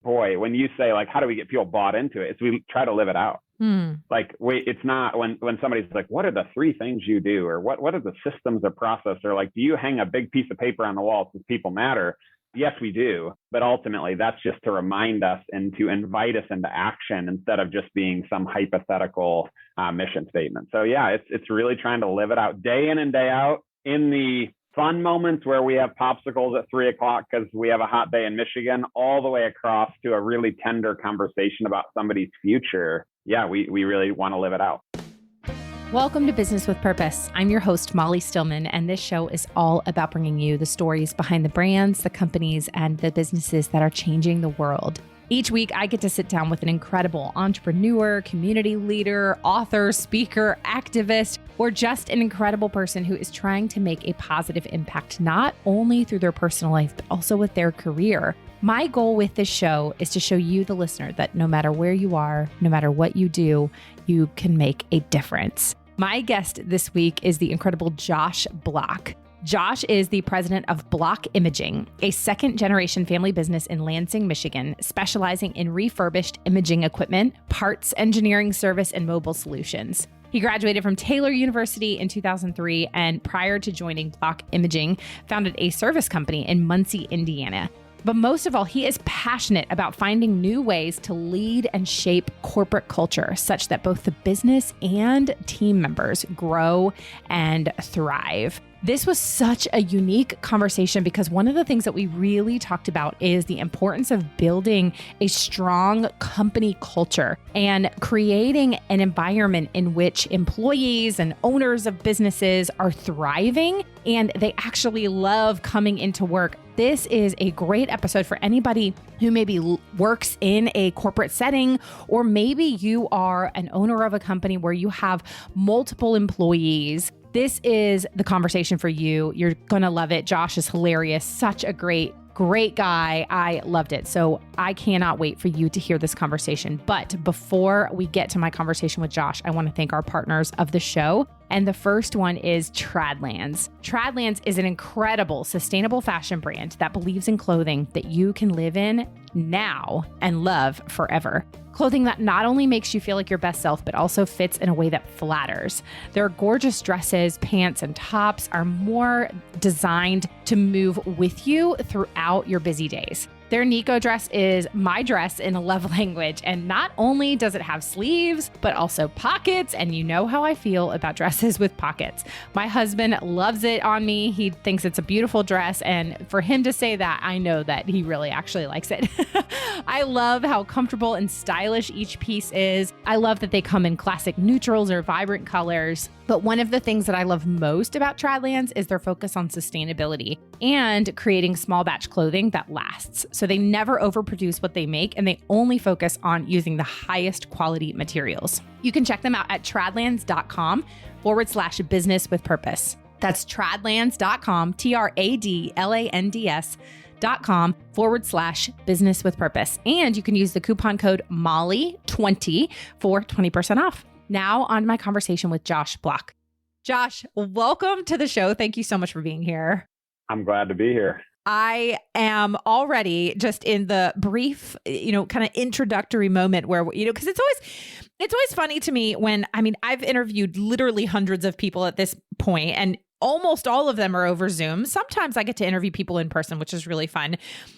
boy, when you say like, how do we get people bought into it? It's we try to live it out. Like, it's not when somebody's like, what are the 3 things you do? Or what are the systems or process? Or like, do you hang a big piece of paper on the wall that says people matter? Yes, we do. But ultimately, that's just to remind us and to invite us into action instead of just being some hypothetical mission statement. So yeah, it's really trying to live it out day in and day out in the fun moments where we have popsicles at 3:00 because we have a hot day in Michigan, all the way across to a really tender conversation about somebody's future. Yeah, we really want to live it out. Welcome to Business with Purpose. I'm your host, Molly Stillman, and this show is all about bringing you the stories behind the brands, the companies, and the businesses that are changing the world. Each week, I get to sit down with an incredible entrepreneur, community leader, author, speaker, activist, or just an incredible person who is trying to make a positive impact, not only through their personal life, but also with their career. My goal with this show is to show you, the listener, that no matter where you are, no matter what you do, you can make a difference. My guest this week is the incredible Josh Block. Josh is the president of Block Imaging, a second-generation family business in Lansing, Michigan, specializing in refurbished imaging equipment, parts, engineering, service, and mobile solutions. He graduated from Taylor University in 2003, and prior to joining Block Imaging, founded a service company in Muncie, Indiana. But most of all, he is passionate about finding new ways to lead and shape corporate culture such that both the business and team members grow and thrive. This was such a unique conversation because one of the things that we really talked about is the importance of building a strong company culture and creating an environment in which employees and owners of businesses are thriving and they actually love coming into work. This is a great episode for anybody who maybe works in a corporate setting, or maybe you are an owner of a company where you have multiple employees. This is the conversation for you. You're going to love it. Josh is hilarious. Such a great guy. I loved it. So I cannot wait for you to hear this conversation. But before we get to my conversation with Josh, I want to thank our partners of the show. And the first one is Tradlands. Tradlands is an incredible, sustainable fashion brand that believes in clothing that you can live in now and love forever. Clothing that not only makes you feel like your best self, but also fits in a way that flatters. Their gorgeous dresses, pants, and tops are more designed to move with you throughout your busy days. Their Nico dress is my dress in a love language. And not only does it have sleeves, but also pockets. And you know how I feel about dresses with pockets. My husband loves it on me. He thinks it's a beautiful dress. And for him to say that, I know that he really actually likes it. I love how comfortable and stylish each piece is. I love that they come in classic neutrals or vibrant colors. But one of the things that I love most about Tradlands is their focus on sustainability and creating small batch clothing that lasts. So they never overproduce what they make, and they only focus on using the highest quality materials. You can check them out at tradlands.com/business with purpose. That's tradlands.com, tradlands.com/business with purpose. And you can use the coupon code MOLLY20 for 20% off. Now on to my conversation with Josh Block. Josh, welcome to the show. Thank you so much for being here. I'm glad to be here. I am already just in the brief, kind of introductory moment where, because it's always funny to me when, I've interviewed literally hundreds of people at this point, and almost all of them are over Zoom. Sometimes I get to interview people in person, which is really fun.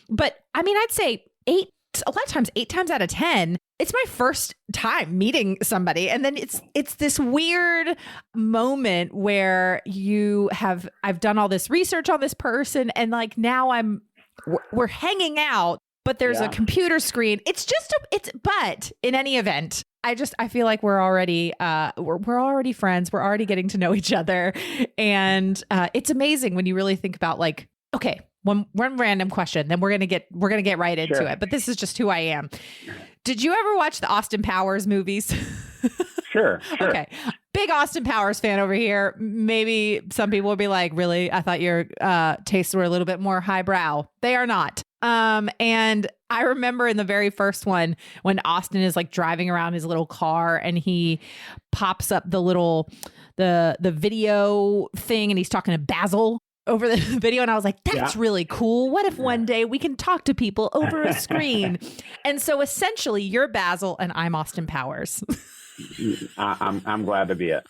But I'd say a lot of times, 8 times out of 10, it's my first time meeting somebody. And then it's this weird moment where I've done all this research on this person, and like now we're hanging out, but there's a computer screen. But in any event, I feel like we're already friends. We're already getting to know each other. And it's amazing when you really think about like, okay, one random question, then we're gonna get right into it. But this is just who I am. Did you ever watch the Austin Powers movies? Sure. Okay. Big Austin Powers fan over here. Maybe some people will be like, really? I thought your tastes were a little bit more highbrow. They are not. And I remember in the very first one when Austin is like driving around his little car and he pops up the video thing and he's talking to Basil over the video and I was like, that's really cool. What if one day we can talk to people over a screen? And so essentially you're Basil and I'm Austin Powers. I'm glad to be it.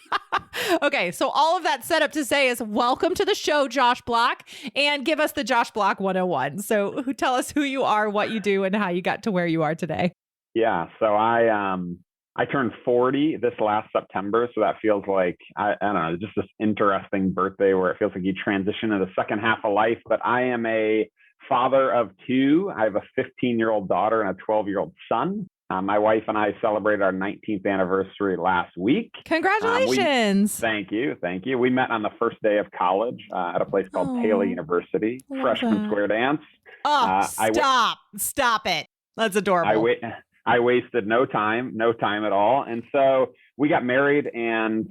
Okay, so all of that set up to say is welcome to the show, Josh Block, and give us the Josh Block 101. So tell us who you are, what you do, and how you got to where you are today. Yeah, so I turned 40 this last September, so that feels like, I don't know, just this interesting birthday where it feels like you transition to the second half of life. But I am a father of two. I have a 15-year-old daughter and a 12-year-old son. My wife and I celebrated our 19th anniversary last week. Congratulations. Thank you. We met on the first day of college at a place called Taylor University, freshman square dance. Oh, stop it. That's adorable. I wasted no time at all. And so we got married and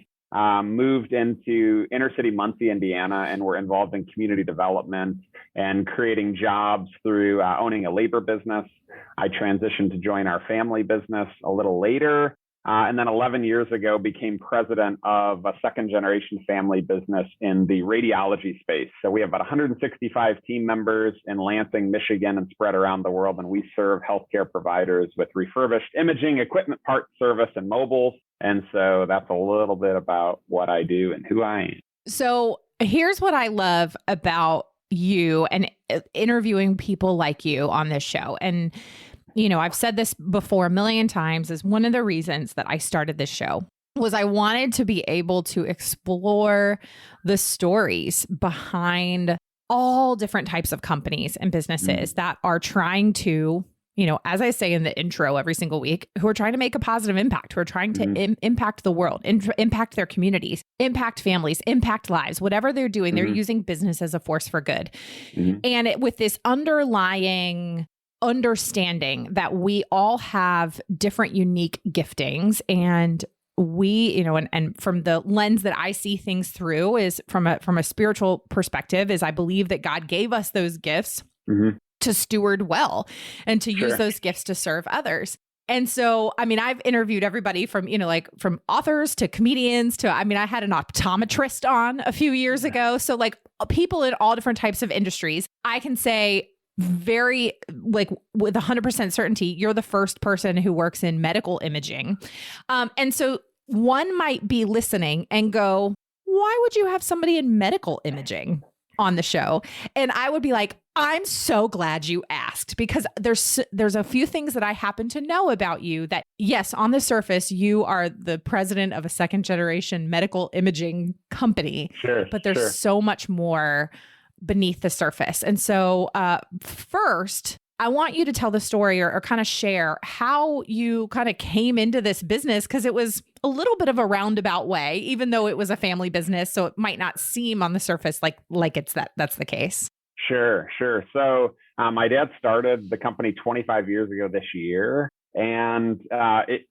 moved into inner city Muncie, Indiana, and we're involved in community development and creating jobs through owning a labor business. I transitioned to join our family business a little later. And then 11 years ago, became president of a second generation family business in the radiology space. So we have about 165 team members in Lansing, Michigan, and spread around the world. And we serve healthcare providers with refurbished imaging, equipment, parts, service, and mobiles. And so that's a little bit about what I do and who I am. So here's what I love about you and interviewing people like you on this show. And you know, I've said this before a million times, is one of the reasons that I started this show was I wanted to be able to explore the stories behind all different types of companies and businesses that are trying to, you know, as I say in the intro every single week, who are trying to make a positive impact, who are trying to impact the world, impact their communities, impact families, impact lives, whatever they're doing, they're using business as a force for good. And with this underlying understanding that we all have different unique giftings, and we, you know, and from the lens that I see things through is from a spiritual perspective, is I believe that God gave us those gifts to steward well and to use those gifts to serve others. And so, I mean, I've interviewed everybody from, you know, like from authors to comedians to, I mean, I had an optometrist on a few years ago. So like people in all different types of industries. I can say very, like with 100% certainty, you're the first person who works in medical imaging. And so one might be listening and go, why would you have somebody in medical imaging on the show? And I would be like, I'm so glad you asked, because there's a few things that I happen to know about you that, yes, on the surface, you are the president of a second generation medical imaging company, but there's so much more beneath the surface. And so first, I want you to tell the story or kind of share how you kind of came into this business, because it was a little bit of a roundabout way, even though it was a family business. So it might not seem on the surface like that's the case. Sure. So my dad started the company 25 years ago this year, and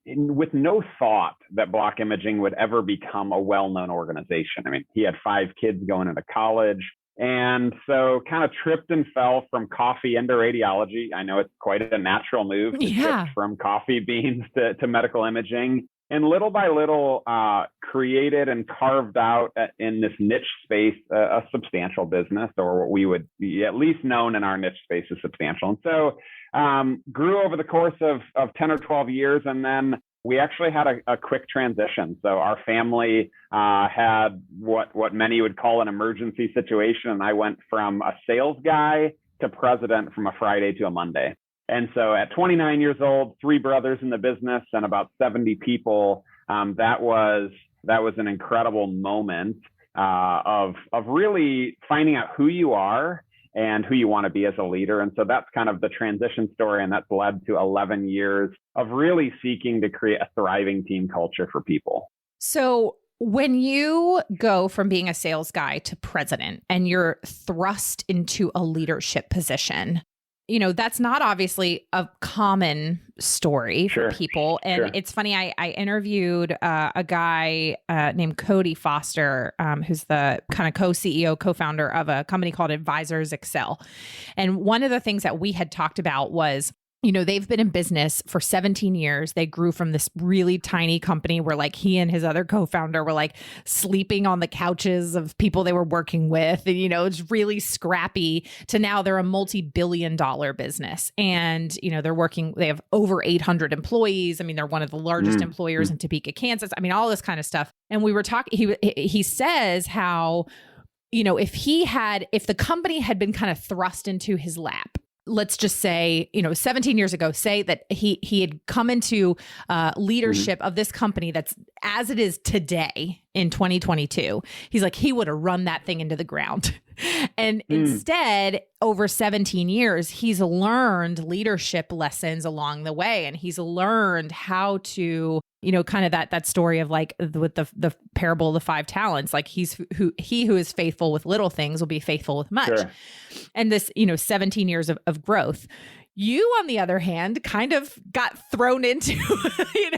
with no thought that Block Imaging would ever become a well-known organization. I mean, he had 5 kids going into college. And so kind of tripped and fell from coffee into radiology. I know it's quite a natural move to shift from coffee beans to medical imaging. And little by little, created and carved out in this niche space a substantial business, or what we would be at least known in our niche space as substantial. And so grew over the course of 10 or 12 years. And then we actually had a quick transition. So our family had what many would call an emergency situation. And I went from a sales guy to president from a Friday to a Monday. And so at 29 years old, 3 brothers in the business and about 70 people, that was an incredible moment of really finding out who you are and who you want to be as a leader. And so that's kind of the transition story. And that's led to 11 years of really seeking to create a thriving team culture for people. So when you go from being a sales guy to president and you're thrust into a leadership position, you know, that's not obviously a common story for people. And it's funny, I interviewed a guy named Cody Foster, who's the kind of co-CEO, co-founder of a company called Advisors Excel. And one of the things that we had talked about was they've been in business for 17 years. They grew from this really tiny company where like he and his other co-founder were like sleeping on the couches of people they were working with. And, it's really scrappy to now they're a multi-billion-dollar business. And, they have over 800 employees. I mean, they're one of the largest employers in Topeka, Kansas. I mean, all this kind of stuff. And we were talking, he says how, if the company had been kind of thrust into his lap, let's just say, 17 years ago, say that he had come into leadership of this company that's as it is today in 2022. He's like, he would have run that thing into the ground. And instead, over 17 years, he's learned leadership lessons along the way. And he's learned how to, kind of that story of like with the parable of the 5 talents, like he who is faithful with little things will be faithful with much. Sure. And this, 17 years of growth. You, on the other hand, kind of got thrown into,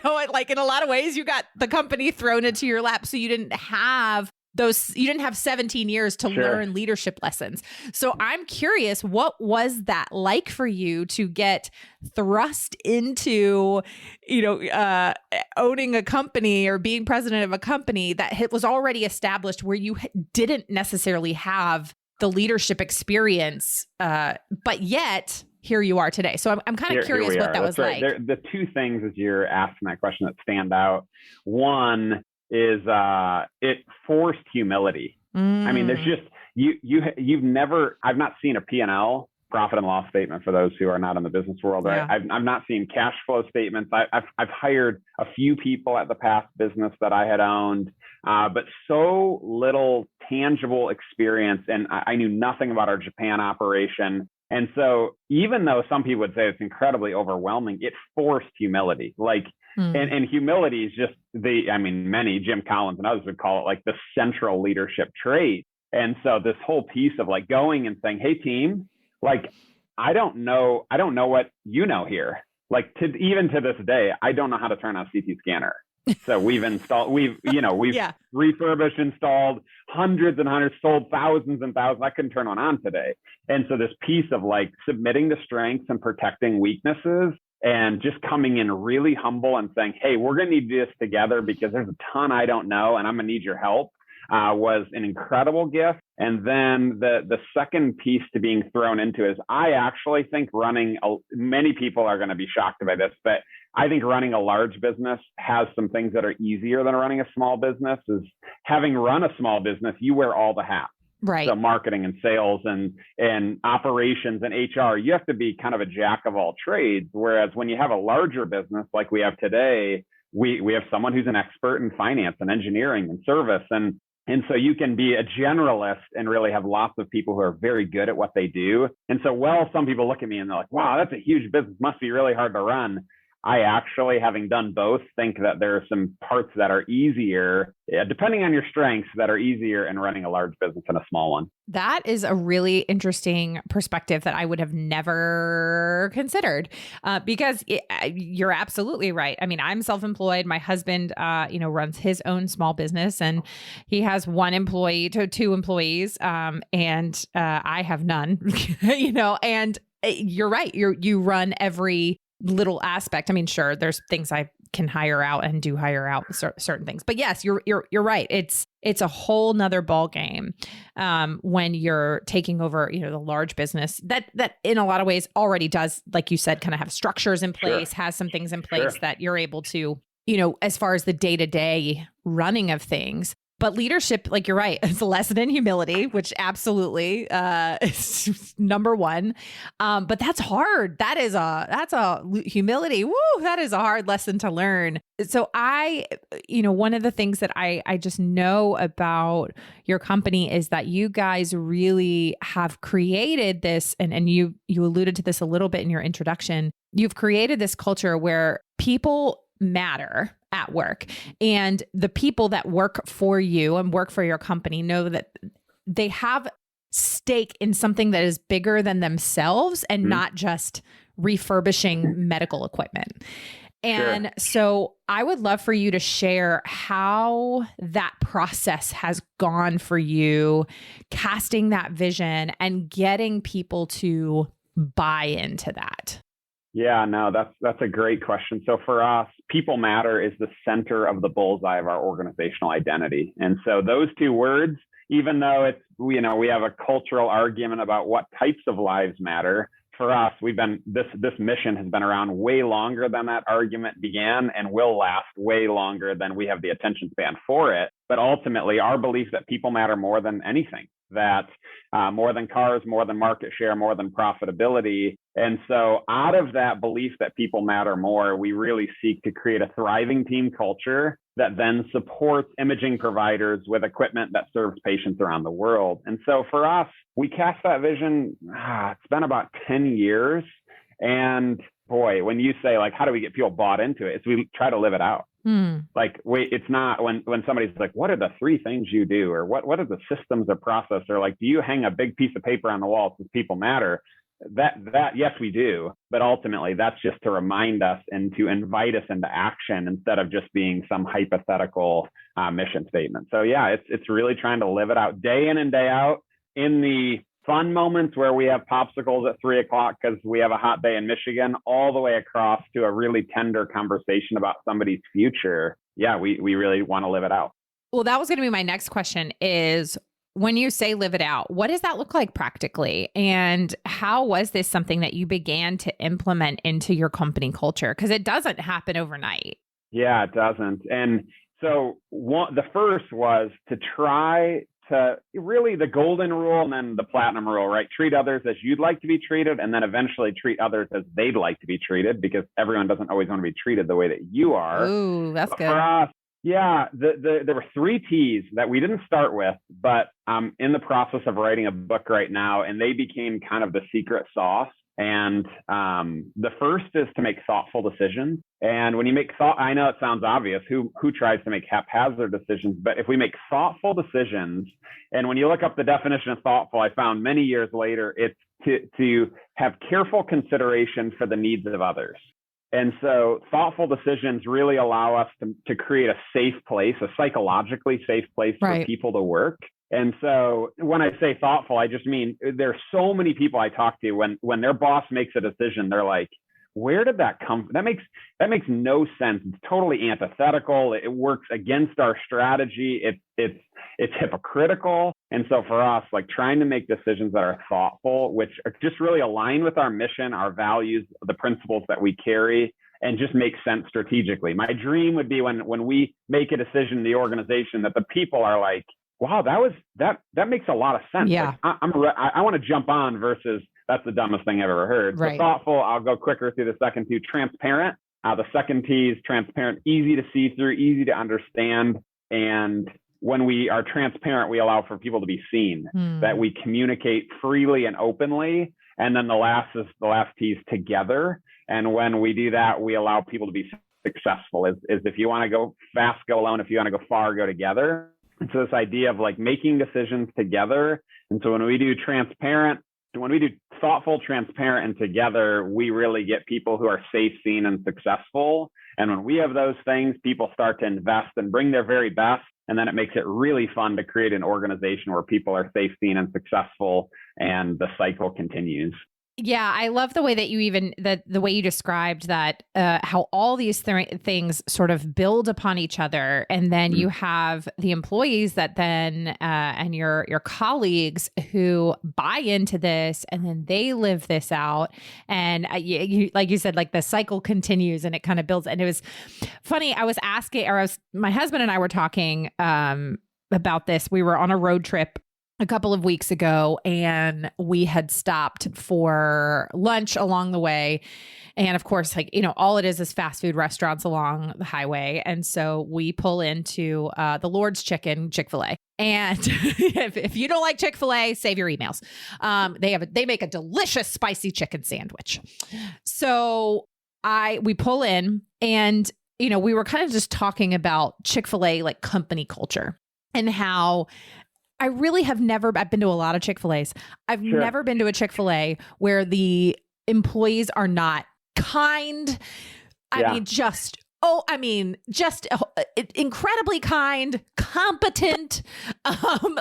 like in a lot of ways, you got the company thrown into your lap. So you didn't have 17 years to learn leadership lessons. So I'm curious, what was that like for you to get thrust into, owning a company or being president of a company that was already established where you didn't necessarily have the leadership experience, but yet here you are today. So I'm kind of curious what that was like. The two things as you're asking that question that stand out. One is it forced humility. I mean, there's just I've not seen a P&L, profit and loss statement, for those who are not in the business world, right? Yeah. I've not seen cash flow statements. I've hired a few people at the past business that I had owned, but so little tangible experience, and I knew nothing about our Japan operation. And so even though some people would say it's incredibly overwhelming, it forced humility. And humility is just many, Jim Collins and others would call it like the central leadership trait. And so this whole piece of like going and saying, hey team, like, I don't know what you know here. Like even to this day, I don't know how to turn on a CT scanner. So we've refurbished, installed hundreds and hundreds, sold thousands and thousands. I couldn't turn one on today. And so this piece of like submitting to strengths and protecting weaknesses and just coming in really humble and saying, hey, we're going to need this together because there's a ton I don't know and I'm going to need your help, was an incredible gift. And then the second piece to being thrown into is I actually think many people are going to be shocked by this, but I think running a large business has some things that are easier than running a small business. Is having run a small business, you wear all the hats. Right. So marketing and sales and operations and HR, you have to be kind of a jack of all trades. Whereas when you have a larger business like we have today, we have someone who's an expert in finance and engineering and service. And so you can be a generalist and really have lots of people who are very good at what they do. And so, some people look at me and they're like, wow, that's a huge business, must be really hard to run. I actually, having done both, think that there are some parts that are easier, depending on your strengths, that are easier in running a large business than a small one. That is a really interesting perspective that I would have never considered, because you're absolutely right. I mean, I'm self-employed. My husband, runs his own small business, and he has one employee to 2 employees, and I have none. And you're right. You run every little aspect. I mean, sure, there's things I can hire out and do hire out certain things, but yes, you're right. It's a whole nother ball game when you're taking over, the large business that in a lot of ways already does, like you said, kind of have structures in place, has some things in place that you're able to, as far as the day-to-day running of things. But leadership, like you're right, it's a lesson in humility, which absolutely is number one. But that's hard. That's a humility. Woo, that is a hard lesson to learn. So one of the things that I just know about your company is that you guys really have created this, and you alluded to this a little bit in your introduction. You've created this culture where people matter at work, and the people that work for you and work for your company know that they have stake in something that is bigger than themselves and not just refurbishing medical equipment. And so I would love for you to share how that process has gone for you, casting that vision and getting people to buy into that. Yeah, no, that's a great question. So for us, people matter is the center of the bullseye of our organizational identity. And so those two words, even though it's, we have a cultural argument about what types of lives matter, for us, this mission has been around way longer than that argument began and will last way longer than we have the attention span for it. But ultimately, our belief that people matter more than anything, that more than cars, more than market share, more than profitability. And so out of that belief that people matter more, we really seek to create a thriving team culture that then supports imaging providers with equipment that serves patients around the world. And so for us, we cast that vision, it's been about 10 years. And boy, when you say like, how do we get people bought into it? It's we try to live it out. Like, it's not when somebody's like, what are the three things you do? Or what are the systems or process? Or like, do you hang a big piece of paper on the wall that says people matter? That yes, we do. But ultimately, that's just to remind us and to invite us into action instead of just being some hypothetical mission statement. So yeah, it's really trying to live it out day in and day out in the fun moments where we have popsicles at 3:00 because we have a hot day in Michigan, all the way across to a really tender conversation about somebody's future. Yeah, we really want to live it out. Well, that was going to be my next question is, when you say live it out, what does that look like practically? And how was this something that you began to implement into your company culture? Because it doesn't happen overnight. Yeah, it doesn't. And so the first was to try to really the golden rule and then the platinum rule, right? Treat others as you'd like to be treated, and then eventually treat others as they'd like to be treated, because everyone doesn't always want to be treated the way that you are. Ooh, that's good. For us, yeah, there were 3 T's that we didn't start with, but I'm in the process of writing a book right now, and they became kind of the secret sauce. And the first is to make thoughtful decisions. And when you make I know it sounds obvious, who tries to make haphazard decisions, but if we make thoughtful decisions, and when you look up the definition of thoughtful, I found many years later, it's to have careful consideration for the needs of others. And so thoughtful decisions really allow us to create a safe place, a psychologically safe place for people to work. And so when I say thoughtful, I just mean there's so many people I talk to when their boss makes a decision, they're like, where did that come from? That makes no sense. It's totally antithetical. It works against our strategy. It's hypocritical. And so for us, like trying to make decisions that are thoughtful, which just really align with our mission, our values, the principles that we carry, and just make sense strategically. My dream would be when we make a decision in the organization that the people are like, wow, that makes a lot of sense. Yeah. Like, I want to jump on versus that's the dumbest thing I've ever heard. Right. So thoughtful, I'll go quicker through the second 2. Transparent. The second T is transparent, easy to see through, easy to understand. And when we are transparent, we allow for people to be seen, that we communicate freely and openly. And then the last T is together. And when we do that, we allow people to be successful. Is if you want to go fast, go alone. If you want to go far, go together. And so this idea of like making decisions together. And so when we do thoughtful, transparent, and together, we really get people who are safe, seen, and successful. And when we have those things, people start to invest and bring their very best. And then it makes it really fun to create an organization where people are safe, seen, and successful, and the cycle continues. Yeah, I love the way that the way you described that, how all these things sort of build upon each other. And then you have the employees that then, and your colleagues who buy into this, and then they live this out. And you, like you said, like the cycle continues and it kind of builds. And it was funny. My husband and I were talking about this. We were on a road trip a couple of weeks ago, and we had stopped for lunch along the way. And of course, all it is fast food restaurants along the highway. And so we pull into the Lord's Chicken, Chick-fil-A. And if you don't like Chick-fil-A, save your emails. They make a delicious spicy chicken sandwich. So we pull in, and we were kind of just talking about Chick-fil-A, like company culture, and how I really have I've been to a lot of Chick-fil-A's. I've never been to a Chick-fil-A where the employees are not kind. Just incredibly kind, competent,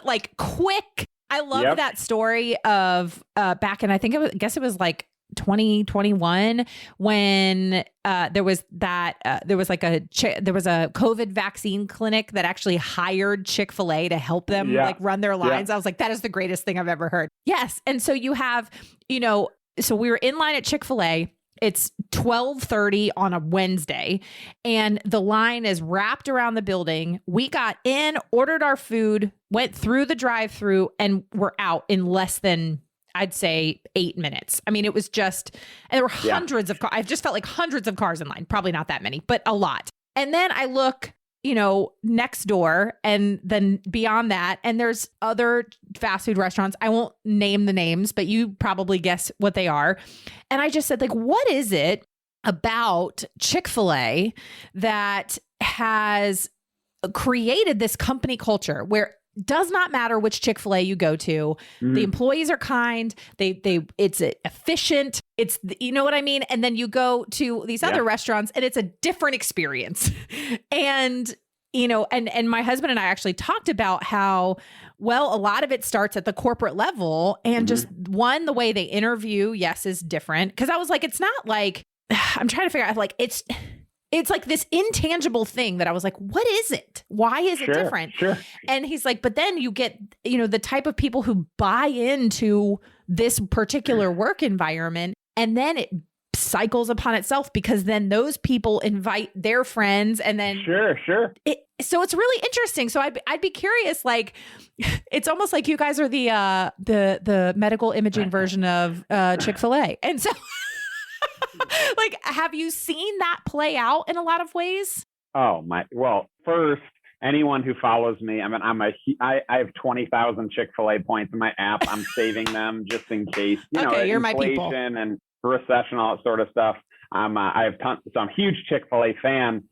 like quick. I love that story of back in, I guess it was like 2021 when there was a COVID vaccine clinic that actually hired Chick-fil-A to help them like run their lines. I was like, that is the greatest thing I've ever heard. Yes. And so you have, so we were in line at Chick-fil-A. It's 12:30 on a Wednesday and the line is wrapped around the building. We got in, ordered our food, went through the drive-through, and we're out in less than, I'd say, 8 minutes. I mean, it was just, and there were hundreds of cars. I just felt like hundreds of cars in line. Probably not that many, but a lot. And then I look, next door and then beyond that, and there's other fast food restaurants. I won't name the names, but you probably guess what they are. And I just said, like, what is it about Chick-fil-A that has created this company culture where does not matter which Chick-fil-A you go to. The employees are kind. It's efficient. It's, you know what I mean? And then you go to these other restaurants and it's a different experience. And, and my husband and I actually talked about how, well, a lot of it starts at the corporate level and just the way they interview, is different. Cause I was like, it's not like, I'm trying to figure out like, it's like this intangible thing that I was like, what is it? Why is it different? Sure. And he's like, but then you get, the type of people who buy into this particular work environment, and then it cycles upon itself because then those people invite their friends and then so it's really interesting. So I'd be curious, like, it's almost like you guys are the medical imaging version of Chick-fil-A. And so like, have you seen that play out in a lot of ways? Oh my! Well, first, anyone who follows me, I mean, I have 20,000 Chick-fil-A points in my app. I'm saving them just in case, you're my people. Inflation and recession, all that sort of stuff. I have tons, so I'm a huge Chick-fil-A fan.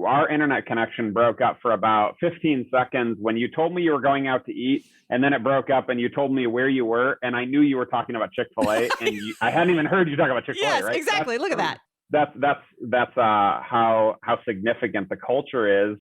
Our internet connection broke up for about 15 seconds when you told me you were going out to eat, and then it broke up and you told me where you were, and I knew you were talking about Chick-fil-A, and I hadn't even heard you talk about Chick-fil-A, yes, right? Exactly. Look at that. That's how significant the culture is,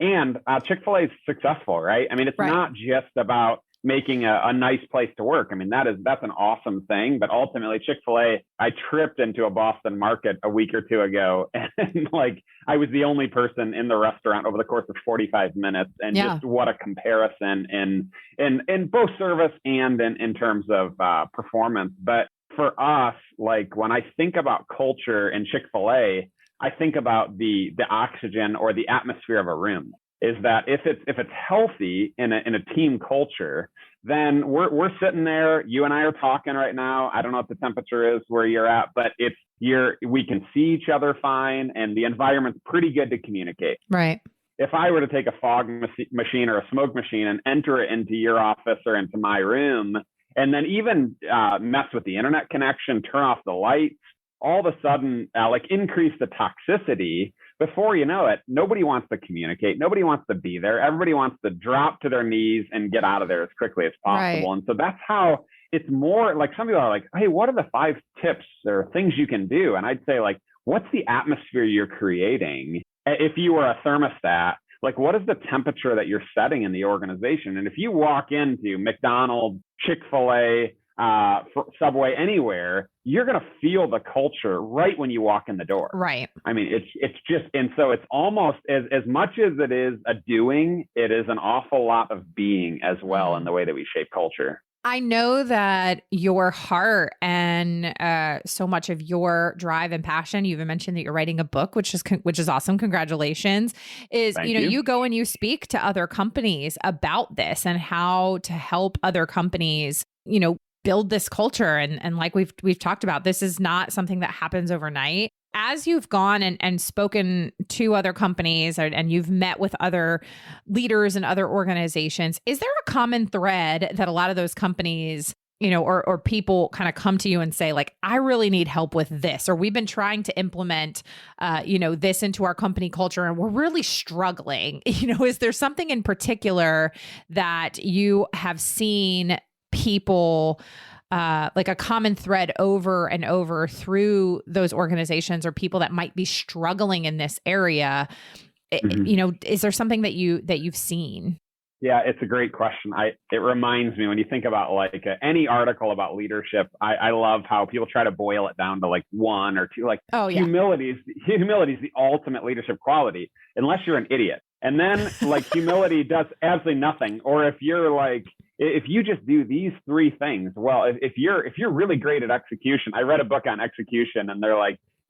and Chick-fil-A is successful, right? I mean, it's not just about making a nice place to work. I mean, that's an awesome thing, but ultimately Chick-fil-A, I tripped into a Boston market a week or two ago, and like I was the only person in the restaurant over the course of 45 minutes, and just what a comparison in both service and in terms of performance. But for us, like when I think about culture in Chick-fil-A, I think about the oxygen or the atmosphere of a room. Is that if it's healthy in a team culture, then we're sitting there. You and I are talking right now. I don't know what the temperature is where you're at, but we can see each other fine, and the environment's pretty good to communicate. Right. If I were to take a fog machine or a smoke machine and enter it into your office or into my room, and then even mess with the internet connection, turn off the lights, all of a sudden, like increase the toxicity. Before you know it, nobody wants to communicate. Nobody wants to be there. Everybody wants to drop to their knees and get out of there as quickly as possible. Right. And so that's how it's more like some people are like, hey, what are the 5 tips or things you can do? And I'd say, like, what's the atmosphere you're creating? If you were a thermostat, like, what is the temperature that you're setting in the organization? And if you walk into McDonald's, Chick-fil-A, Subway, anywhere, you're going to feel the culture right when you walk in the door. Right. I mean, it's just, and so it's almost as much as it is a doing, it is an awful lot of being as well in the way that we shape culture. I know that your heart and so much of your drive and passion, you even mentioned that you're writing a book, which is awesome. Congratulations. Thank you. You go and you speak to other companies about this and how to help other companies, build this culture. And like we've talked about, this is not something that happens overnight. As you've gone and spoken to other companies and you've met with other leaders and other organizations, is there a common thread that a lot of those companies, or people kind of come to you and say, like, I really need help with this, or we've been trying to implement, this into our company culture and we're really struggling. Is there something in particular that you have seen people like a common thread over and over through those organizations or people that might be struggling in this area? Is there something that you've seen? Yeah, it's a great question. It reminds me when you think about like any article about leadership, I love how people try to boil it down to like one or two. Like, oh yeah, humility is the ultimate leadership quality, unless you're an idiot. And then like humility does absolutely nothing. Or if you just do these three things, well, if you're really great at execution. I read a book on execution, and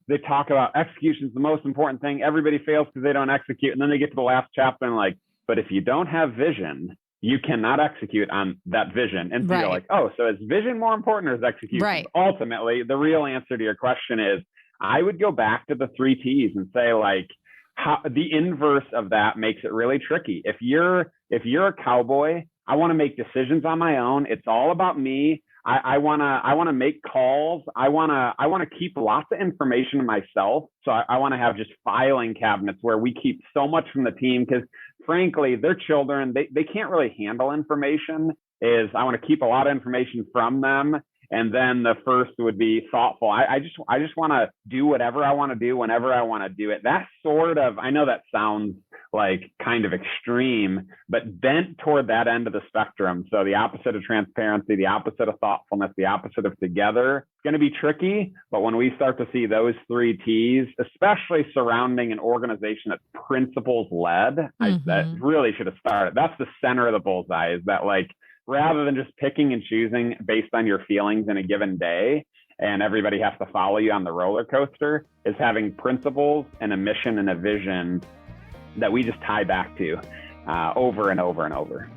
they talk about execution is the most important thing. Everybody fails because they don't execute. And then they get to the last chapter and like, but if you don't have vision, you cannot execute on that vision. And so you're like, oh, so is vision more important or is execution? Right. Ultimately, the real answer to your question is, I would go back to the 3 T's and say like, how the inverse of that makes it really tricky. If you're a cowboy, I want to make decisions on my own. It's all about me. I want to make calls. I want to keep lots of information to myself. So I want to have just filing cabinets where we keep so much from the team, because frankly, they're children. They can't really handle information. I want to keep a lot of information from them. And then the first would be thoughtful. I just want to do whatever I want to do whenever I want to do it. That's sort of, I know that sounds like kind of extreme, but bent toward that end of the spectrum. So the opposite of transparency, the opposite of thoughtfulness, the opposite of together. It's going to be tricky, but when we start to see those 3 T's, especially surrounding an organization that's principles led, that really should have started. That's the center of the bullseye, is that like, rather than just picking and choosing based on your feelings in a given day, and everybody has to follow you on the roller coaster, is having principles and a mission and a vision that we just tie back to over and over and over.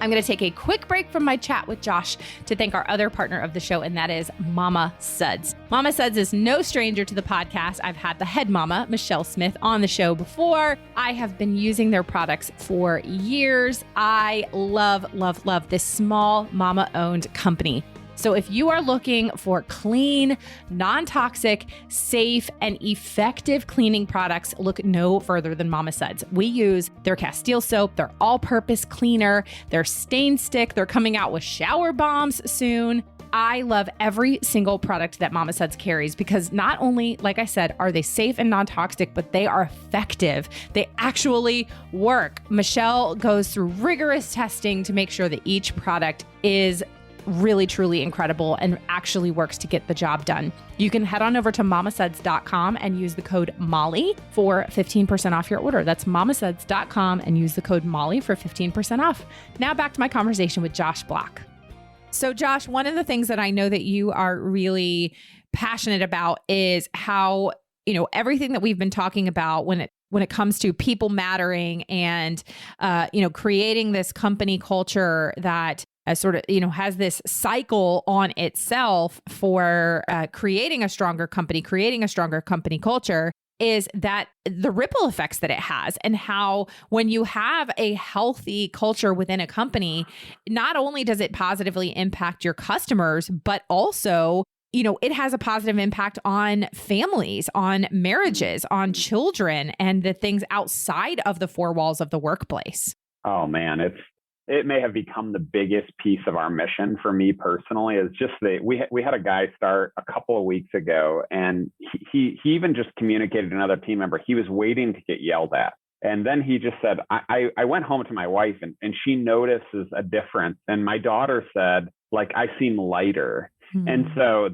I'm going to take a quick break from my chat with Josh to thank our other partner of the show, and that is Mama Suds. Mama Suds is no stranger to the podcast. I've had the head mama, Michelle Smith, on the show before. I have been using their products for years. I love, love, love this small mama-owned company. So if you are looking for clean, non-toxic, safe, and effective cleaning products, look no further than Mama Suds. We use their Castile soap, their all-purpose cleaner, their stain stick. They're coming out with shower bombs soon. I love every single product that Mama Suds carries, because not only, like I said, are they safe and non-toxic, but they are effective. They actually work. Michelle goes through rigorous testing to make sure that each product is really, truly incredible and actually works to get the job done. You can head on over to mamasuds.com and use the code Molly for 15% off your order. That's mamasuds.com and use the code Molly for 15% off. Now back to my conversation with Josh Block. So Josh, one of the things that I know that you are really passionate about is how, everything that we've been talking about when it comes to people mattering and, creating this company culture that sort of, has this cycle on itself for creating a stronger company culture, is that the ripple effects that it has, and how when you have a healthy culture within a company, not only does it positively impact your customers, but also, it has a positive impact on families, on marriages, on children, and the things outside of the 4 walls of the workplace. Oh man, it may have become the biggest piece of our mission for me personally. Is just that we had a guy start a couple of weeks ago, and he even just communicated to another team member. He was waiting to get yelled at. And then he just said, I went home to my wife and she notices a difference. And my daughter said, like, I seem lighter. And so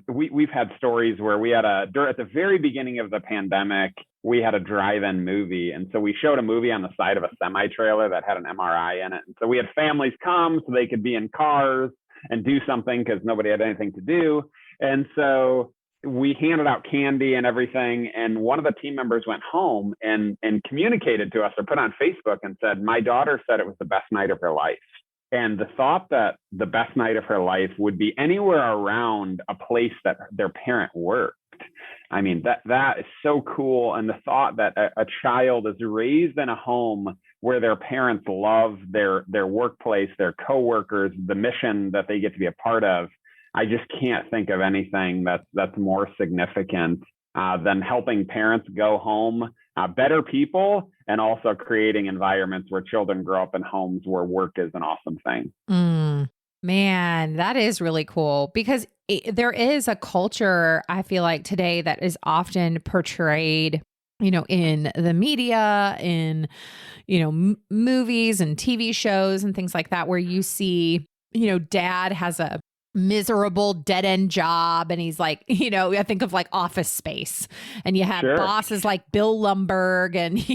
we've had stories where we had at the very beginning of the pandemic, we had a drive-in movie. And so we showed a movie on the side of a semi-trailer that had an MRI in it. And so we had families come so they could be in cars and do something because nobody had anything to do. And so we handed out candy and everything. And one of the team members went home and communicated to us, or put on Facebook and said, my daughter said it was the best night of her life. And the thought that the best night of her life would be anywhere around a place that their parent worked. I mean, that is so cool. And the thought that a child is raised in a home where their parents love their workplace, their coworkers, the mission that they get to be a part of. I just can't think of anything that's more significant than helping parents go home better people, and also creating environments where children grow up in homes where work is an awesome thing. Man, that is really cool, because there is a culture, I feel like, today that is often portrayed in the media, in, movies and TV shows and things like that, where you see, dad has a miserable dead end job. And he's like, I think of like Office Space, and you have bosses like Bill Lumbergh, and,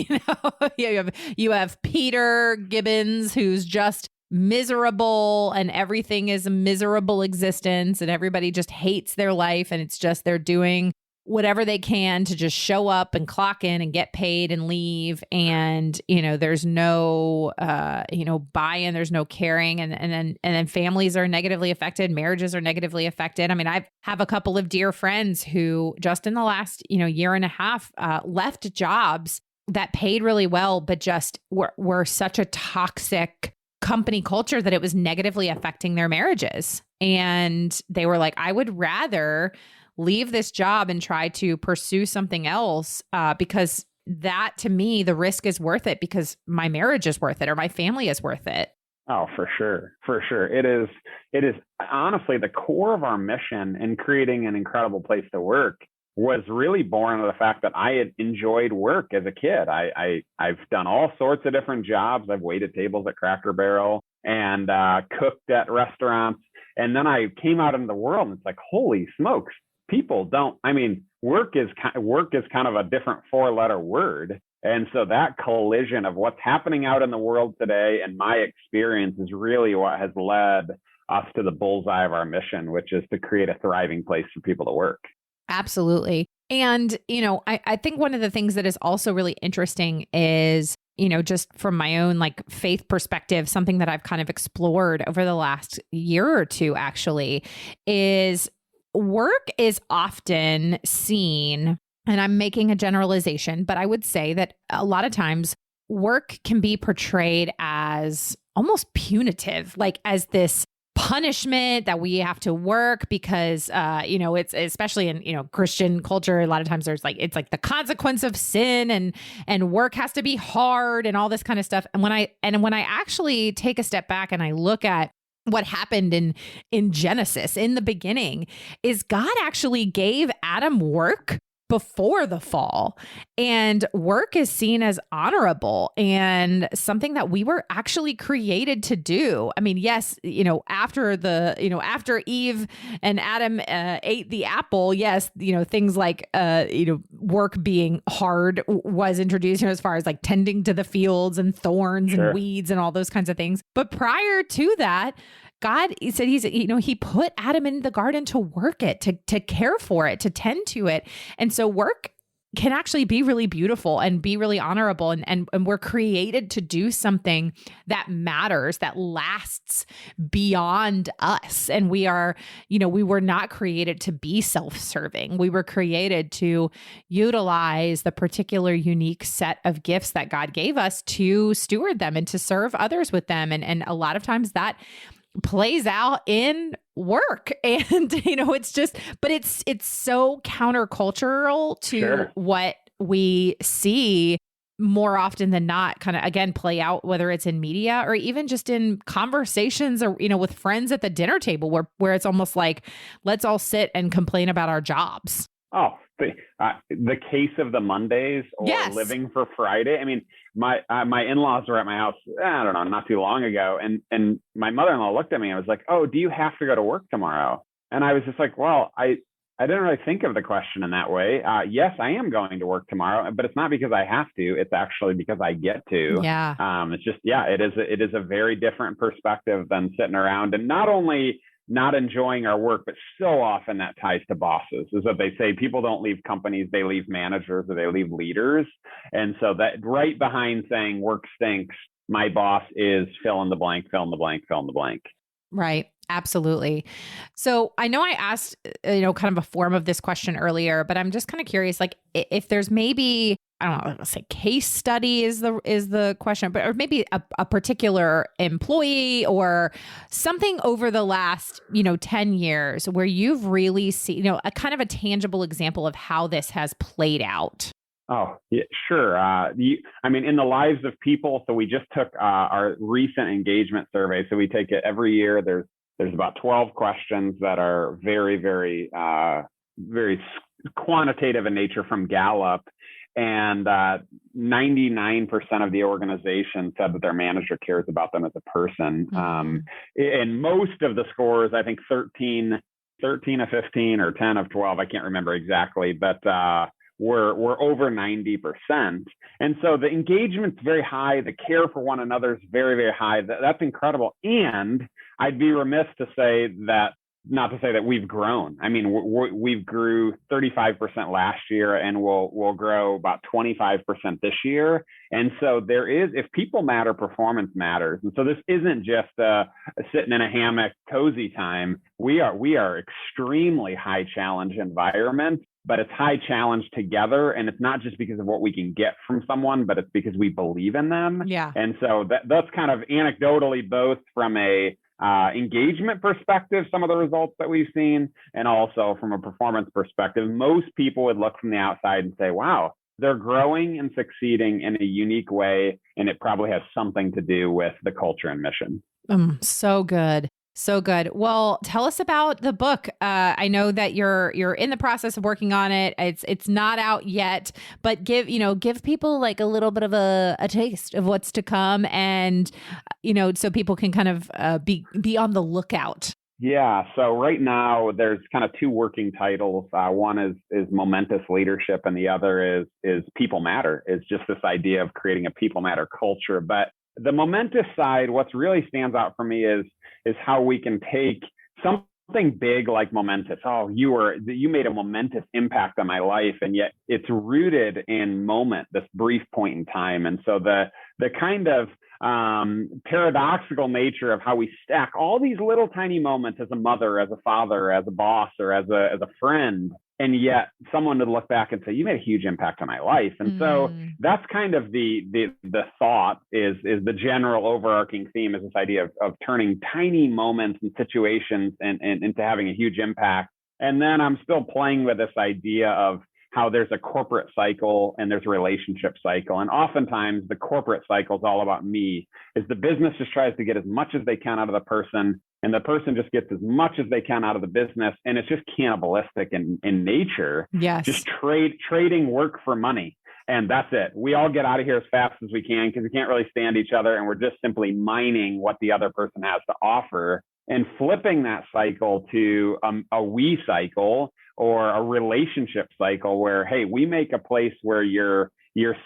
you have Peter Gibbons, who's just miserable, and everything is a miserable existence, and everybody just hates their life. And it's just, they're doing whatever they can to just show up and clock in and get paid and leave. And, there's no, buy-in, there's no caring. And then families are negatively affected. Marriages are negatively affected. I mean, I have a couple of dear friends who just in the last, year and a half, left jobs that paid really well, but just were such a toxic company culture that it was negatively affecting their marriages. And they were like, I would rather leave this job and try to pursue something else, because that, to me, the risk is worth it, because my marriage is worth it, or my family is worth it. Oh, for sure. For sure. It is honestly the core of our mission in creating an incredible place to work was really born of the fact that I had enjoyed work as a kid. I've done all sorts of different jobs. I've waited tables at Cracker Barrel and cooked at restaurants. And then I came out into the world, and it's like, holy smokes. People don't, work is kind of a different 4-letter word. And so that collision of what's happening out in the world today and my experience is really what has led us to the bullseye of our mission, which is to create a thriving place for people to work. Absolutely. And, I think one of the things that is also really interesting is, just from my own like faith perspective, something that I've kind of explored over the last year or two actually is work is often seen, and I'm making a generalization, but I would say that a lot of times work can be portrayed as almost punitive, like as this punishment that we have to work because, it's especially in, Christian culture, a lot of times there's like, it's like the consequence of sin, and work has to be hard and all this kind of stuff. And when I actually take a step back and I look at what happened in Genesis in the beginning, is God actually gave Adam work before the fall, and work is seen as honorable and something that we were actually created to do. I mean, yes, after Eve and Adam ate the apple, yes, things like work being hard was introduced, as far as like tending to the fields and thorns and weeds and all those kinds of things. But prior to that, God said he put Adam in the garden to work it, to care for it, to tend to it. And so work can actually be really beautiful and be really honorable. And we're created to do something that matters, that lasts beyond us. And we are, we were not created to be self-serving. We were created to utilize the particular unique set of gifts that God gave us to steward them and to serve others with them. And a lot of times that plays out in work, and it's just, but it's so countercultural to what we see more often than not kind of, again, play out, whether it's in media or even just in conversations or, with friends at the dinner table where it's almost like, let's all sit and complain about our jobs. Oh, the case of the Mondays or living for Friday. I mean, my in-laws were at my house, I don't know, not too long ago. And my mother-in-law looked at me and was like, oh, do you have to go to work tomorrow? And I was just like, well, I didn't really think of the question in that way. Yes, I am going to work tomorrow, but it's not because I have to. It's actually because I get to. Yeah. It's just, it is a very different perspective than sitting around and not only not enjoying our work, but so often that ties to bosses, is that they say people don't leave companies, they leave managers or they leave leaders. And so that right behind saying work stinks, my boss is fill in the blank, fill in the blank, fill in the blank. Right. Absolutely. So I know I asked, kind of a form of this question earlier, but I'm just kind of curious, like if there's maybe, I don't know, let's say case study is the question, but or maybe a particular employee or something over the last, 10 years where you've really seen, a kind of a tangible example of how this has played out. Oh, yeah, sure. In the lives of people. So we just took our recent engagement survey. So we take it every year. There's about 12 questions that are very, very, very quantitative in nature from Gallup. And 99% of the organization said that their manager cares about them as a person. And most of the scores, I think 13 of 15 or 10 of 12, I can't remember exactly, but we're over 90%. And so the engagement's very high. The care for one another is very, very high. That's incredible. And I'd be remiss to say that, not to say that we've grown. I mean, we've grew 35% last year, and we'll grow about 25% this year. And so there is, if people matter, performance matters. And so this isn't just a sitting in a hammock, cozy time. We are extremely high challenge environment, but it's high challenge together. And it's not just because of what we can get from someone, but it's because we believe in them. Yeah. And so that's kind of anecdotally, both from a engagement perspective, some of the results that we've seen, and also from a performance perspective. Most people would look from the outside and say, wow, they're growing and succeeding in a unique way. And it probably has something to do with the culture and mission. So good. So good. Well, tell us about the book. I know that you're in the process of working on it. It's not out yet, but give people like a little bit of a taste of what's to come, and so people can kind of be on the lookout. Yeah. So right now there's kind of two working titles. One is Momentous Leadership, and the other is People Matter. It's just this idea of creating a people matter culture. But the momentous side, what's really stands out for me is how we can take something big like momentous. Oh, you made a momentous impact on my life, and yet it's rooted in moment, this brief point in time. And so the kind of paradoxical nature of how we stack all these little tiny moments as a mother, as a father, as a boss, or as a friend, and yet someone would look back and say, you made a huge impact on my life. And so that's kind of the thought is the general overarching theme, is this idea of turning tiny moments and situations and into having a huge impact. And then I'm still playing with this idea of how there's a corporate cycle and there's a relationship cycle. And oftentimes the corporate cycle is all about me, is the business just tries to get as much as they can out of the person, and the person just gets as much as they can out of the business. And it's just cannibalistic in nature. Yes. Just trading work for money. And that's it. We all get out of here as fast as we can because we can't really stand each other. And we're just simply mining what the other person has to offer, and flipping that cycle to a we cycle, or a relationship cycle where, hey, we make a place where you're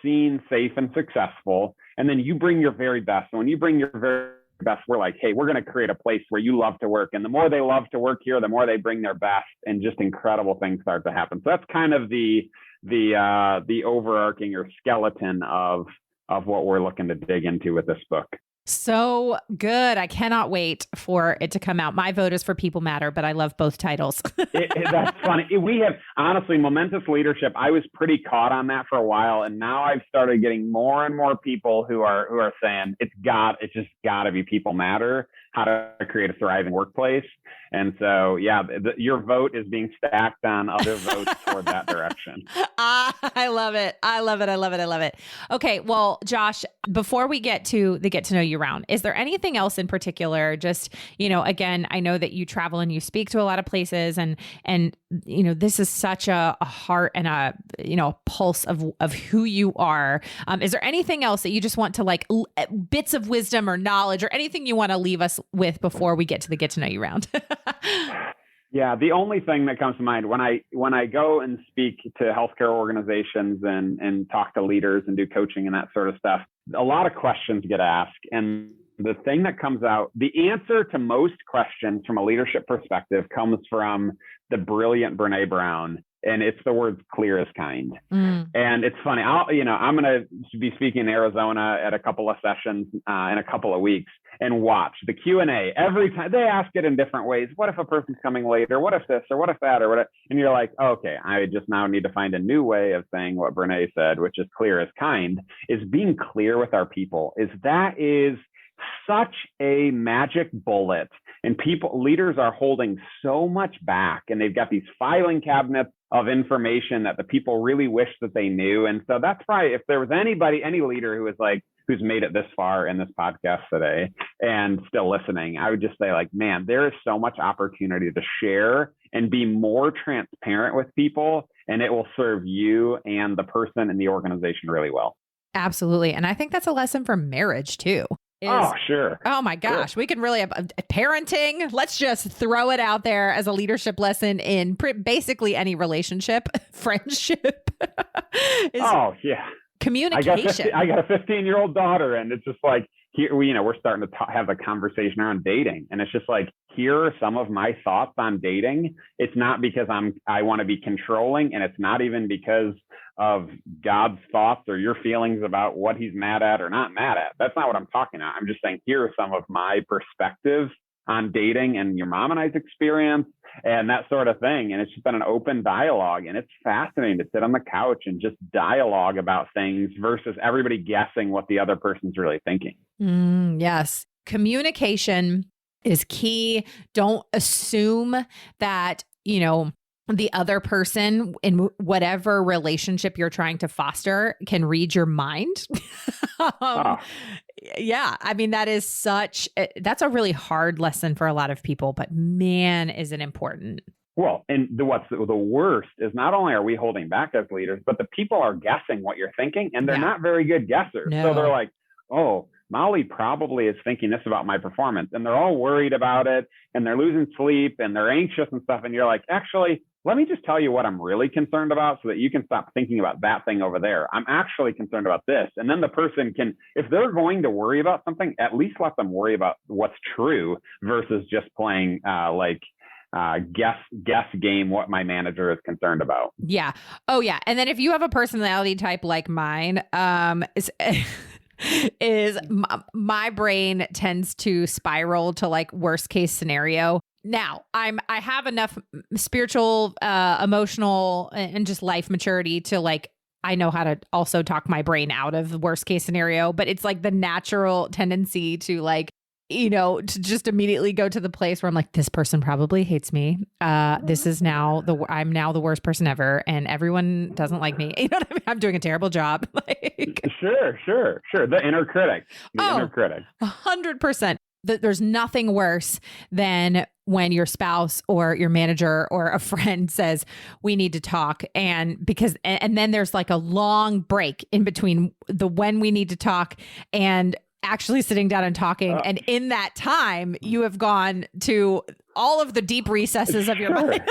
seen, safe, and successful. And then you bring your very best. And when you bring your very best, we're like, hey, we're going to create a place where you love to work. And the more they love to work here, the more they bring their best, and just incredible things start to happen. So that's kind of the overarching or skeleton of what we're looking to dig into with this book. So good. I cannot wait for it to come out. My vote is for People Matter, but I love both titles. That's funny. We have, honestly, Momentous Leadership. I was pretty caught on that for a while. And now I've started getting more and more people who are saying it's just got to be People Matter, how to create a thriving workplace. And so, yeah, your vote is being stacked on other votes toward that direction. I love it. I love it. I love it. I love it. Okay. Well, Josh, before we get to the Get to Know You round, is there anything else in particular? Just, again, I know that you travel and you speak to a lot of places, and this is such a heart and a pulse of who you are. Is there anything else that you just want to bits of wisdom or knowledge or anything you want to leave us with before we get to the Get to Know You round? Yeah, the only thing that comes to mind when I go and speak to healthcare organizations and talk to leaders and do coaching and that sort of stuff, a lot of questions get asked. And the thing that comes out, the answer to most questions from a leadership perspective comes from the brilliant Brene Brown. And it's the words clear as kind. And it's funny. I'm going to be speaking in Arizona at a couple of sessions in a couple of weeks, and watch the Q&A every time. They ask it in different ways. What if a person's coming later? What if this, or what if that, or what? And you're like, okay, I just now need to find a new way of saying what Brene said, which is clear as kind, is being clear with our people. That is such a magic bullet. And leaders are holding so much back, and they've got these filing cabinets of information that the people really wish that they knew. And so that's probably, if there was any leader who's made it this far in this podcast today and still listening, I would just say, man, there is so much opportunity to share and be more transparent with people and it will serve you and the person and the organization really well. Absolutely. And I think that's a lesson for marriage too. Sure. Oh my gosh. Sure. We can really, parenting, let's just throw it out there as a leadership lesson in basically any relationship, friendship. Communication. I got a 15-year-old daughter, and it's just like, here, we're starting to have a conversation around dating. And it's just like, here are some of my thoughts on dating. It's not because I want to be controlling, and it's not even because of God's thoughts or your feelings about what he's mad at or not mad at. That's not what I'm talking about. I'm just saying, here are some of my perspectives on dating and your mom and I's experience and that sort of thing. And it's just been an open dialogue, and it's fascinating to sit on the couch and just dialogue about things versus everybody guessing what the other person's really thinking. Yes. Communication is key. Don't assume that, the other person in whatever relationship you're trying to foster can read your mind. Yeah. I mean, that's a really hard lesson for a lot of people, but man, is it important. Well, and what's the worst is not only are we holding back as leaders, but the people are guessing what you're thinking, and they're not very good guessers. No. So they're like, oh, Molly probably is thinking this about my performance, and they're all worried about it, and they're losing sleep, and they're anxious and stuff. And you're like, actually, let me just tell you what I'm really concerned about so that you can stop thinking about that thing over there. I'm actually concerned about this. And then the person can, if they're going to worry about something, at least let them worry about what's true versus just playing guess game what my manager is concerned about. Yeah. Oh, yeah. And then if you have a personality type like mine, is my brain tends to spiral to like worst case scenario. Now I have enough spiritual, emotional, and just life maturity to like, I know how to also talk my brain out of the worst case scenario, but it's like the natural tendency to like, to just immediately go to the place where I'm like, this person probably hates me. This is I'm now the worst person ever, and everyone doesn't like me. You know what I mean? I'm doing a terrible job. Sure. The inner critic. 100%. There's nothing worse than when your spouse or your manager or a friend says, we need to talk. And then there's like a long break in between when we need to talk and actually sitting down and talking. And in that time, you have gone to all of the deep recesses of your mind.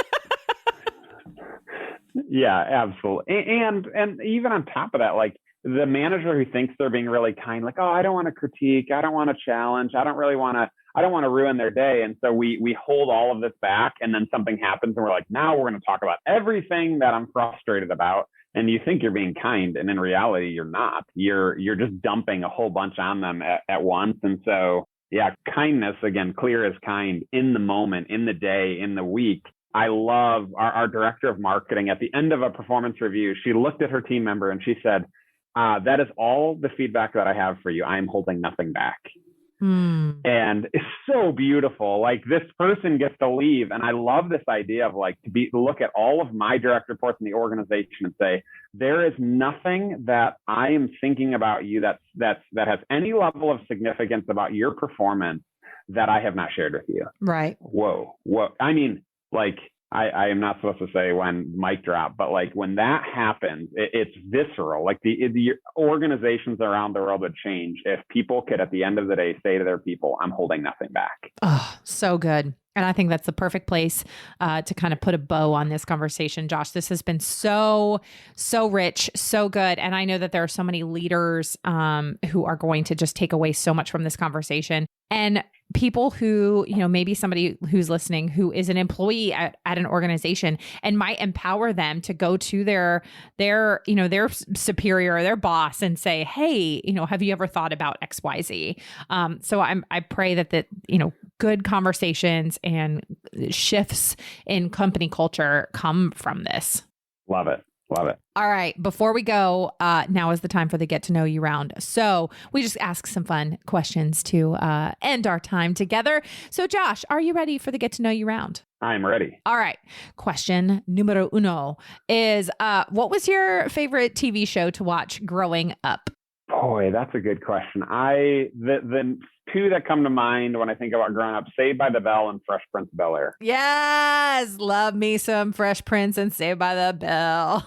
Yeah, absolutely. And even on top of that, like the manager who thinks they're being really kind, like, oh, I don't want to critique, I don't want to challenge, I don't want to ruin their day. And so we hold all of this back, and then something happens and we're like, now we're going to talk about everything that I'm frustrated about. And you think you're being kind, and in reality, you're not. You're just dumping a whole bunch on them at once. And so, yeah, kindness, again, clear as kind, in the moment, in the day, in the week. I love our director of marketing at the end of a performance review. She looked at her team member and she said, that is all the feedback that I have for you. I am holding nothing back. And it's so beautiful. Like, this person gets to leave. And I love this idea of like look at all of my direct reports in the organization and say, there is nothing that I am thinking about you that has any level of significance about your performance that I have not shared with you. Right. Whoa. I mean, like, I am not supposed to say when mic drop, but like when that happens, it's visceral. Like the organizations around the world would change if people could, at the end of the day, say to their people, I'm holding nothing back. Oh, so good. And I think that's the perfect place to kind of put a bow on this conversation. Josh, this has been so rich, so good. And I know that there are so many leaders who are going to just take away so much from this conversation. And people who, maybe somebody who's listening who is an employee at an organization and might empower them to go to their superior or their boss and say, hey, have you ever thought about XYZ? So I pray that good conversations and shifts in company culture come from this. Love it. All right. Before we go, now is the time for the get to know you round. So we just ask some fun questions to end our time together. So Josh, are you ready for the get to know you round? I'm ready. All right. Question numero uno is, what was your favorite TV show to watch growing up? Boy, that's a good question. The two that come to mind when I think about growing up, Saved by the Bell and Fresh Prince of Bel-Air. Yes, love me some Fresh Prince and Saved by the Bell.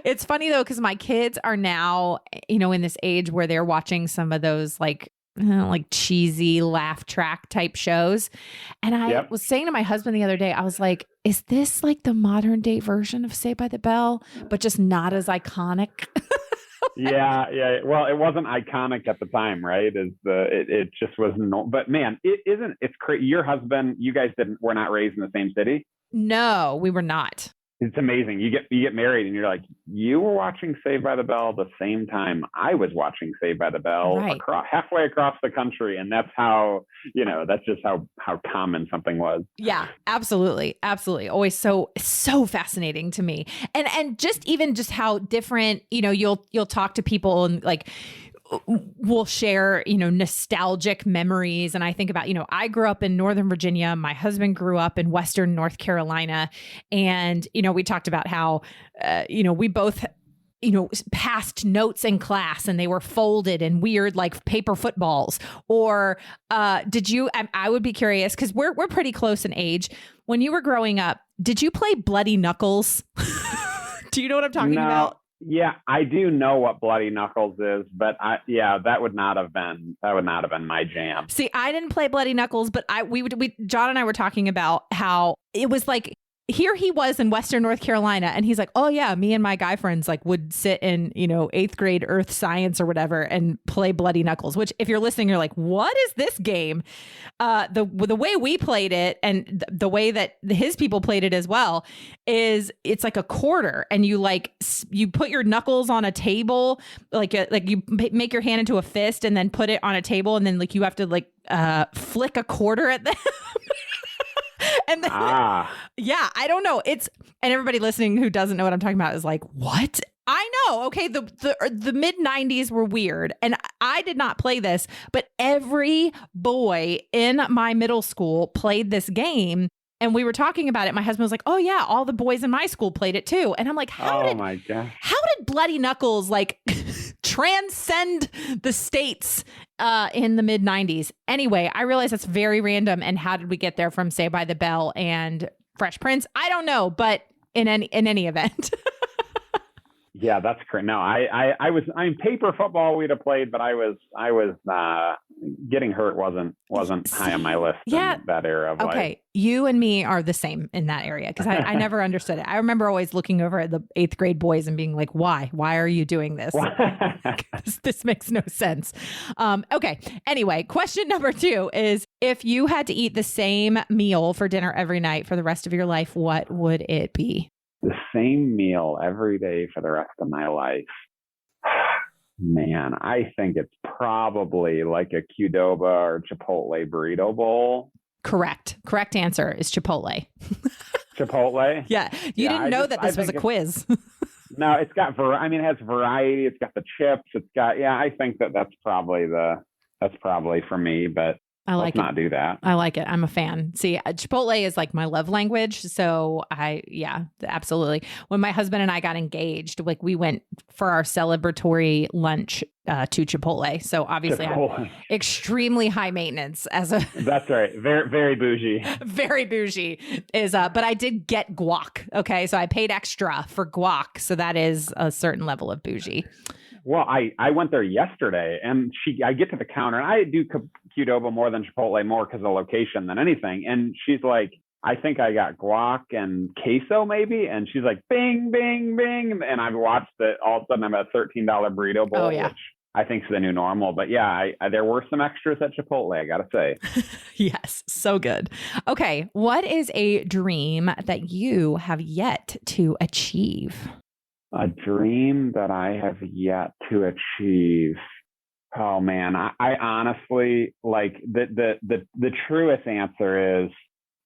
It's funny though, because my kids are now, in this age where they're watching some of those like cheesy laugh track type shows. And I was saying to my husband the other day, I was like, is this like the modern day version of Saved by the Bell, but just not as iconic? Yeah. Well, it wasn't iconic at the time, right? It just wasn't. But man, it's crazy. Your husband, you guys were not raised in the same city? No, we were not. It's amazing. You get married and you're like, you were watching Saved by the Bell the same time I was watching Saved by the Bell, right, halfway across the country. And that's how, that's just how common something was. Yeah, absolutely. Absolutely. Always so fascinating to me. And just how different, you'll talk to people and like, we'll share, nostalgic memories. And I think about, I grew up in Northern Virginia. My husband grew up in Western North Carolina. And, we talked about how, we both, passed notes in class and they were folded in weird, like paper footballs. Or I would be curious because we're pretty close in age. When you were growing up, did you play Bloody Knuckles? Do you know what I'm talking about? Yeah, I do know what Bloody Knuckles is, but that would not have been my jam. See, I didn't play Bloody Knuckles, but John and I were talking about how it was like, here he was in Western North Carolina and he's like, oh yeah, me and my guy friends like would sit in, 8th grade earth science or whatever and play Bloody Knuckles, which if you're listening, you're like, what is this game? The way we played it and the way that his people played it as well is it's like a quarter and you put your knuckles on a table, like you make your hand into a fist and then put it on a table and then like you have to flick a quarter at them. And then, yeah, I don't know. And everybody listening who doesn't know what I'm talking about is like, what? I know. Okay. The mid 90s were weird and I did not play this, but every boy in my middle school played this game. And we were talking about it. My husband was like, oh yeah, all the boys in my school played it too. And I'm like, how did Bloody Knuckles transcend the states in the mid 90s? Anyway, I realize that's very random. And how did we get there from Saved by the Bell and Fresh Prince? I don't know, but in any event. Yeah, that's correct. No, I'm paper football we'd have played, but I was getting hurt wasn't high on my list in that era of life. You and me are the same in that area because I never understood it. I remember always looking over at the 8th grade boys and being like, why are you doing this? This makes no sense. Okay. Anyway, question number 2 is if you had to eat the same meal for dinner every night for the rest of your life, what would it be? The same meal every day for the rest of my life. Man, I think it's probably like a Qdoba or Chipotle burrito bowl. Correct answer is Chipotle. Chipotle? Yeah. You didn't know that this was a quiz. No, it's got it has variety. It's got the chips. It's got, I think that's probably for me, but let's not do that. I like it. I'm a fan. See, Chipotle is like my love language. So absolutely. When my husband and I got engaged, like we went for our celebratory lunch to Chipotle. So obviously I'm extremely high maintenance That's right. Very, very bougie. Very bougie but I did get guac. Okay. So I paid extra for guac. So that is a certain level of bougie. Well, I went there yesterday and I get to the counter and I do Qdoba more than Chipotle more because of the location than anything. And she's like, I think I got guac and queso maybe. And she's like, bing, bing, bing. And I've watched it. All of a sudden I'm at a $13 burrito bowl, which I think is the new normal. But yeah, there were some extras at Chipotle, I got to say. Yes, so good. Okay. What is a dream that you have yet to achieve? A dream that I have yet to achieve. Oh man, I honestly like the truest answer is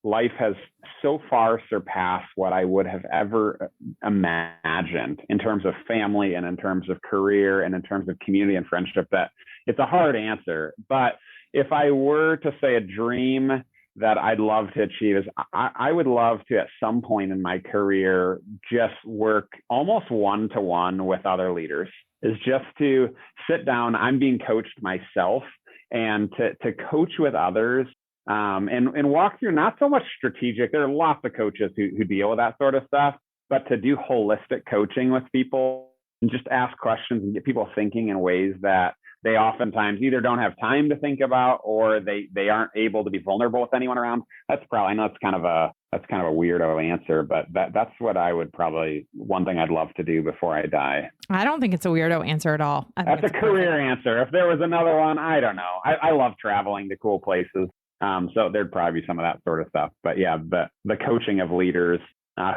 life has so far surpassed what I would have ever imagined in terms of family and in terms of career and in terms of community and friendship that it's a hard answer. But if I were to say a dream that I'd love to achieve is I would love to at some point in my career just work almost one-to-one with other leaders is just to sit down. I'm being coached myself, and to coach with others, and walk through not so much strategic. There are lots of coaches who deal with that sort of stuff, but to do holistic coaching with people and just ask questions and get people thinking in ways that they oftentimes either don't have time to think about, or they aren't able to be vulnerable with anyone around. That's probably, I know it's kind of a weirdo answer, but that's what I would probably, one thing I'd love to do before I die. I don't think it's a weirdo answer at all. That's a career answer. If there was another one, I don't know. I love traveling to cool places. So there'd probably be some of that sort of stuff. But yeah, the coaching of leaders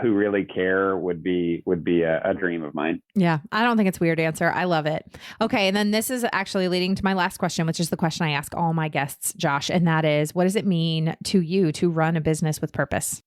who really care would be a dream of mine. Yeah, I don't think it's a weird answer. I love it. Okay, and then this is actually leading to my last question, which is the question I ask all my guests, Josh, and that is, what does it mean to you to run a business with purpose?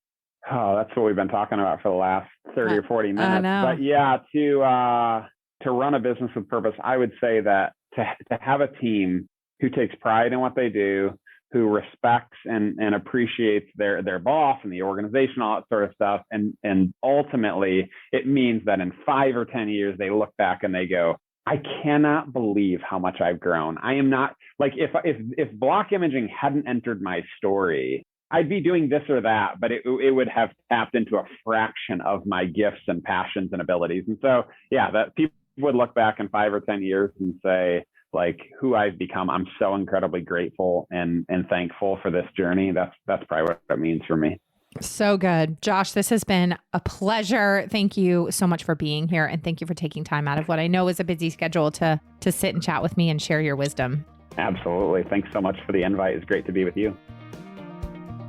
Oh, that's what we've been talking about for the last 30 or 40 minutes. I know. But yeah, to run a business with purpose, I would say that to have a team who takes pride in what they do, who respects and appreciates their boss and the organization, all that sort of stuff. And ultimately, it means that in 5 or 10 years, they look back and they go, I cannot believe how much I've grown. I am not, like, if block imaging hadn't entered my story, I'd be doing this or that, but it would have tapped into a fraction of my gifts and passions and abilities. And so, yeah, that people would look back in 5 or 10 years and say, like, who I've become. I'm so incredibly grateful and thankful for this journey. That's probably what it means for me. So good. Josh, this has been a pleasure. Thank you so much for being here. And thank you for taking time out of what I know is a busy schedule to sit and chat with me and share your wisdom. Absolutely. Thanks so much for the invite. It's great to be with you.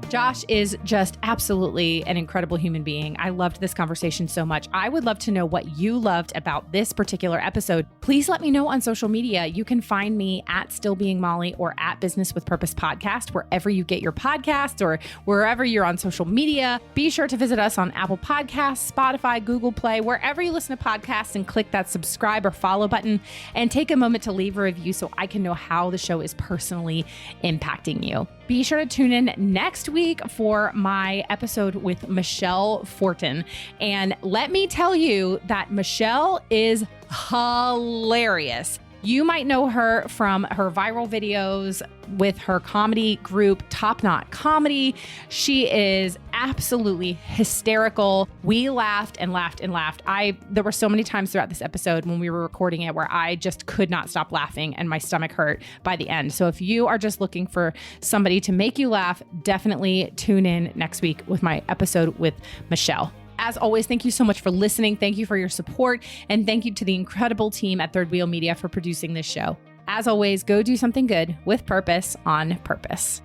Josh is just absolutely an incredible human being. I loved this conversation so much. I would love to know what you loved about this particular episode. Please let me know on social media. You can find me at Still Being Molly or at Business with Purpose Podcast, wherever you get your podcasts or wherever you're on social media. Be sure to visit us on Apple Podcasts, Spotify, Google Play, wherever you listen to podcasts, and click that subscribe or follow button and take a moment to leave a review so I can know how the show is personally impacting you. Be sure to tune in next week for my episode with Michelle Fortin. And let me tell you that Michelle is hilarious. You might know her from her viral videos with her comedy group, Top Knot Comedy. She is absolutely hysterical. We laughed and laughed and laughed. There were so many times throughout this episode when we were recording it where I just could not stop laughing and my stomach hurt by the end. So if you are just looking for somebody to make you laugh, definitely tune in next week with my episode with Michelle. As always, thank you so much for listening. Thank you for your support. And thank you to the incredible team at Third Wheel Media for producing this show. As always, go do something good with purpose on purpose.